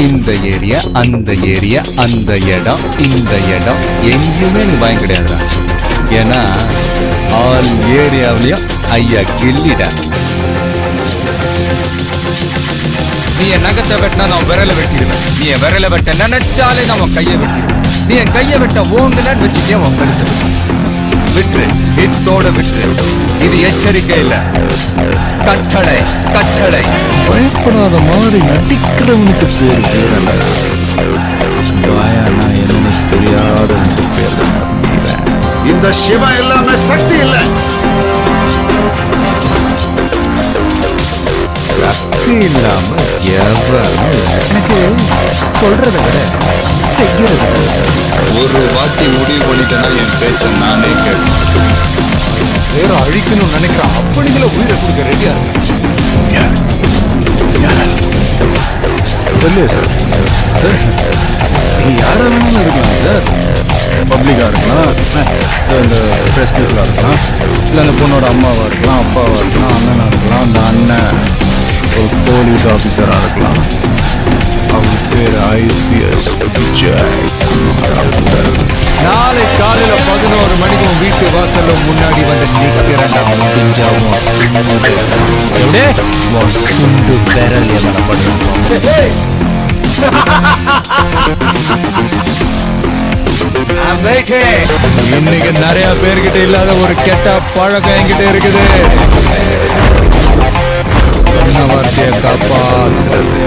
இந்த ஏரியா, அந்த ஏரியா, அந்த இடம், இந்த இடம் எங்கேயுமே நீ பயம் கிடையாதுடா. ஏன்னா ஆல் ஏரியாவிலையும் ஐயா கில்லிடா. நீ என் நகத்தை வெட்டினா நான் விரலை வெட்டிடுவேன். நீ என் விரலை வெட்ட நினைச்சாலே நான் உன் கையை வெட்டிடுவேன். நீ என் கையை வெட்ட ஓங்குலன்னு வச்சுக்கே உன் கழுத்து விட்டுரு. இத்தோட விட்டுரு. இது எச்சரிக்கை இல்ல, கட்டளை. கட்டளை. பயப்படாத மாதிரி நடிக்கிறவனுக்கு பேர் பயனா என்ன தெரியாத பேர். இந்த சிவா எல்லாமே சக்தி இல்ல. சக்தி இல்லாம எனக்கு சொல்றத விட செய்யறத ஒரு வாட்டி முடிவு பண்ணிட்டேன்னா என் பேச்ச நானே கேட்பேன். வேற அழிக்கணும்னு நினைக்கிறேன். அப்படிங்கள உயிரை கொடுக்க ரெடியா இருக்கு. இல்லையே சார். சார் யாரா வேணும்னு இருக்கலாம் சார். பப்ளிக்கா இருக்கலாம், இந்த ப்ரெஸ் பீப்புளாக இருக்கலாம், இல்லை அந்த பொண்ணோட அம்மாவாக இருக்கலாம், அப்பாவாக இருக்கலாம், அண்ணனாக இருக்கலாம். அந்த அண்ணன் ஒரு போலீஸ் ஆஃபீஸராக இருக்கலாம். அவங்க பேர் IPS விஜய். நாளை காலையில 11 மணிக்கு வீட்டு வாசல்ல முன்னாடி வந்து நிக்கிறேன்டா. முடிஞ்சாவும் சுண்டு விரல் எவனை பண்ணுவோம். இன்னைக்கு நிறைய பேர்கிட்ட இல்லாத ஒரு கெட்ட பழக்கம் என்கிட்ட இருக்குது. வார்த்தையை காப்பாற்றுறது.